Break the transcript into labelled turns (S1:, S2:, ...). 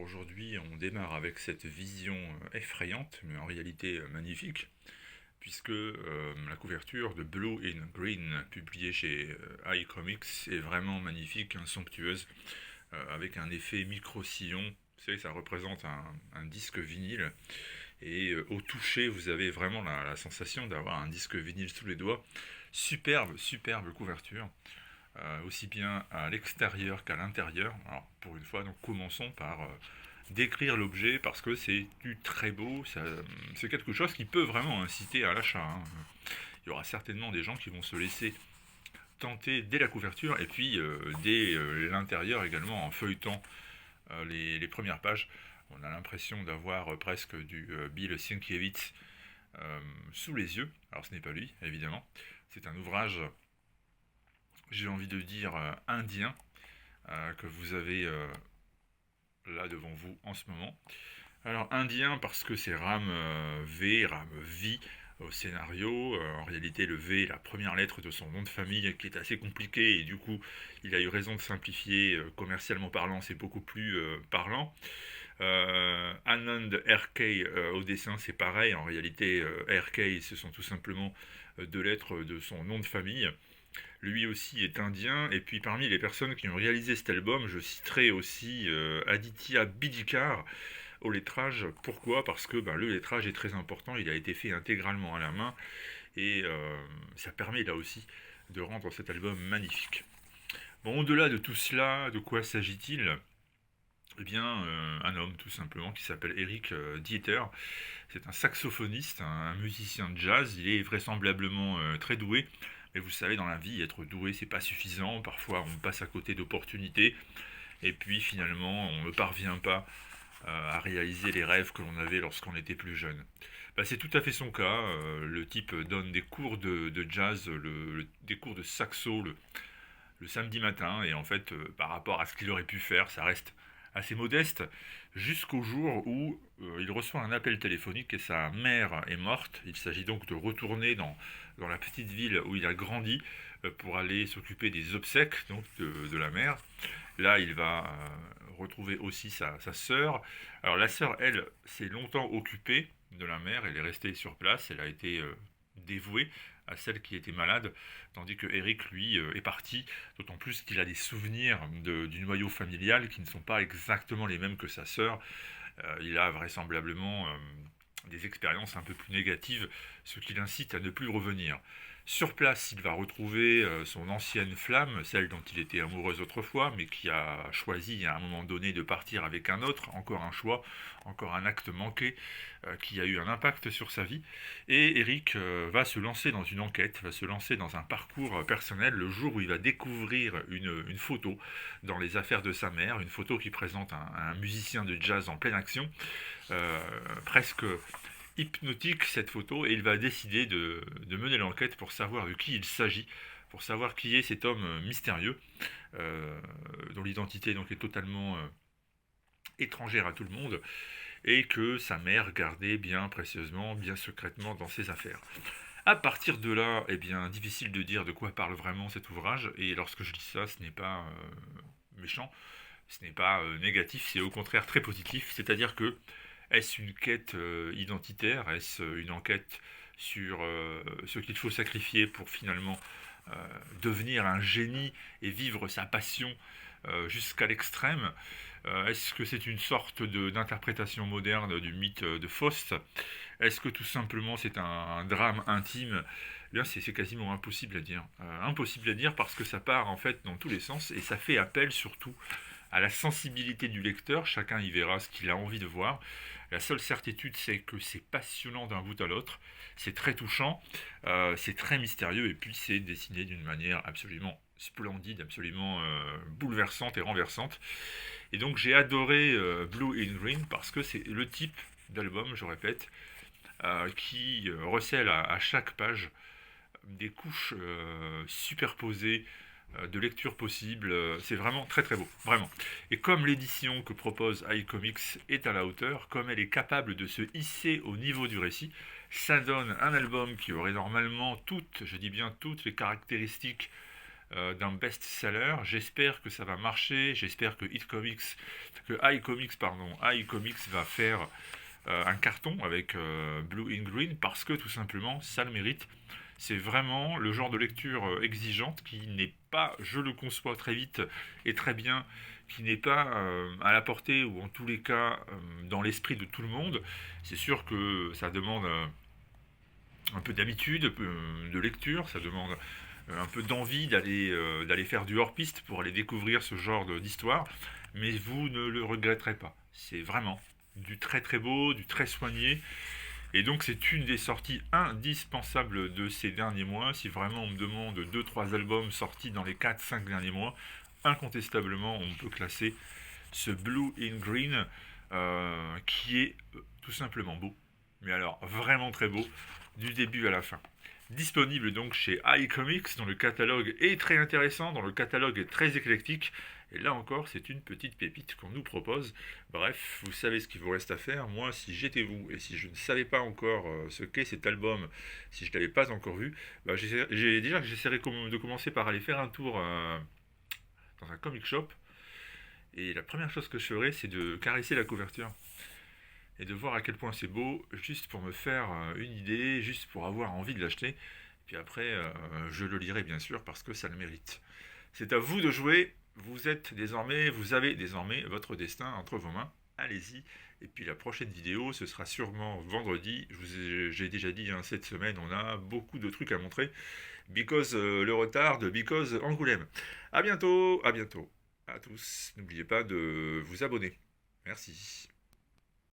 S1: Aujourd'hui, on démarre avec cette vision effrayante, mais en réalité magnifique, puisque la couverture de Blue in Green, publiée chez iComics, est vraiment magnifique, hein, somptueuse, avec un effet micro-sillon. Vous savez, ça représente un disque vinyle, et au toucher, vous avez vraiment la sensation d'avoir un disque vinyle sous les doigts. Superbe, superbe couverture, aussi bien à l'extérieur qu'à l'intérieur. Alors, pour une fois, donc commençons par décrire l'objet parce que c'est du très beau, c'est quelque chose qui peut vraiment inciter à l'achat, hein. Il y aura certainement des gens qui vont se laisser tenter dès la couverture et puis dès l'intérieur également en feuilletant les premières pages. On a l'impression d'avoir presque du Bill Sienkiewicz sous les yeux. Alors ce n'est pas lui, évidemment. C'est un ouvrage, j'ai envie de dire, indien, que vous avez là devant vous en ce moment. Alors indien parce que c'est Ram V, Ram V au scénario. En réalité le V est la première lettre de son nom de famille qui est assez compliqué et du coup il a eu raison de simplifier. Commercialement parlant, c'est beaucoup plus parlant. Anand RK au dessin, c'est pareil. En réalité RK, ce sont tout simplement deux lettres de son nom de famille. Lui aussi est indien, et puis parmi les personnes qui ont réalisé cet album, je citerai aussi Aditya Bidikar au lettrage. Pourquoi? Parce que le lettrage est très important, il a été fait intégralement à la main, et ça permet là aussi de rendre cet album magnifique. Bon, au-delà de tout cela, de quoi s'agit-il? Eh bien, un homme tout simplement qui s'appelle Eric Dieter. C'est un saxophoniste, un musicien de jazz. Il est vraisemblablement très doué. Mais vous savez, dans la vie, être doué, c'est pas suffisant. Parfois, on passe à côté d'opportunités. Et puis, finalement, on ne parvient pas à réaliser les rêves que l'on avait lorsqu'on était plus jeune. C'est tout à fait son cas. Le type donne des cours de jazz, des cours de saxo le samedi matin. Et en fait, par rapport à ce qu'il aurait pu faire, ça reste assez modeste, jusqu'au jour où il reçoit un appel téléphonique et sa mère est morte. Il s'agit donc de retourner dans la petite ville où il a grandi pour aller s'occuper des obsèques donc de la mère. Là, il va retrouver aussi sa sœur. Alors la sœur, elle, s'est longtemps occupée de la mère, elle est restée sur place, elle a été dévouée à celle qui était malade, tandis que Eric, lui, est parti, d'autant plus qu'il a des souvenirs du noyau familial qui ne sont pas exactement les mêmes que sa sœur. Il a vraisemblablement des expériences un peu plus négatives, ce qui l'incite à ne plus revenir. Sur place, il va retrouver son ancienne flamme, celle dont il était amoureux autrefois, mais qui a choisi à un moment donné de partir avec un autre, encore un choix, encore un acte manqué, qui a eu un impact sur sa vie. Et Eric va se lancer dans une enquête, va se lancer dans un parcours personnel le jour où il va découvrir une photo dans les affaires de sa mère, une photo qui présente un musicien de jazz en pleine action, presque hypnotique cette photo, et il va décider de mener l'enquête pour savoir de qui il s'agit, pour savoir qui est cet homme mystérieux, dont l'identité donc est totalement étrangère à tout le monde, et que sa mère gardait bien précieusement, bien secrètement dans ses affaires. À partir de là, eh bien, difficile de dire de quoi parle vraiment cet ouvrage, et lorsque je dis ça, ce n'est pas méchant, ce n'est pas négatif, c'est au contraire très positif, c'est-à-dire que est-ce une quête identitaire? Est-ce une enquête sur ce qu'il faut sacrifier pour finalement devenir un génie et vivre sa passion jusqu'à l'extrême? Est-ce que c'est une sorte d'interprétation moderne du mythe de Faust? Est-ce que tout simplement c'est un drame intime? Eh bien, c'est quasiment impossible à dire. Impossible à dire parce que ça part en fait dans tous les sens et ça fait appel surtout à la sensibilité du lecteur. Chacun y verra ce qu'il a envie de voir. La seule certitude, c'est que c'est passionnant d'un bout à l'autre, c'est très touchant, c'est très mystérieux, et puis c'est dessiné d'une manière absolument splendide, absolument bouleversante et renversante. Et donc j'ai adoré Blue in Green parce que c'est le type d'album, je répète, qui recèle à chaque page des couches superposées de lecture possible. C'est vraiment très très beau, vraiment. Et comme l'édition que propose iComics est à la hauteur, comme elle est capable de se hisser au niveau du récit, ça donne un album qui aurait normalement toutes, je dis bien toutes les caractéristiques d'un best-seller. J'espère que ça va marcher. J'espère que iComics va faire un carton avec Blue in Green parce que tout simplement ça le mérite. C'est vraiment le genre de lecture exigeante qui n'est pas, je le conçois très vite et très bien, qui n'est pas à la portée ou en tous les cas dans l'esprit de tout le monde. C'est sûr que ça demande un peu d'habitude, de lecture, ça demande un peu d'envie d'aller faire du hors-piste pour aller découvrir ce genre d'histoire, mais vous ne le regretterez pas. C'est vraiment du très très beau, du très soigné, et donc c'est une des sorties indispensables de ces derniers mois. Si vraiment on me demande deux trois albums sortis dans les 4-5 derniers mois, incontestablement on peut classer ce Blue in Green qui est tout simplement beau. Mais alors vraiment très beau, du début à la fin. Disponible donc chez iComics, dont le catalogue est très intéressant, dont le catalogue est très éclectique. Et là encore, c'est une petite pépite qu'on nous propose. Bref, vous savez ce qu'il vous reste à faire. Moi, si j'étais vous, et si je ne savais pas encore ce qu'est cet album, si je ne l'avais pas encore vu, bah, j'essaierai de commencer par aller faire un tour dans un comic shop. Et la première chose que je ferai, c'est de caresser la couverture et de voir à quel point c'est beau, juste pour me faire une idée, juste pour avoir envie de l'acheter. Puis après, je le lirai bien sûr parce que ça le mérite. C'est à vous de jouer. Vous avez désormais votre destin entre vos mains. Allez-y. Et puis la prochaine vidéo, ce sera sûrement vendredi. J'ai déjà dit, hein, cette semaine, on a beaucoup de trucs à montrer. Because le retard de Because Angoulême. À bientôt à tous. N'oubliez pas de vous abonner. Merci.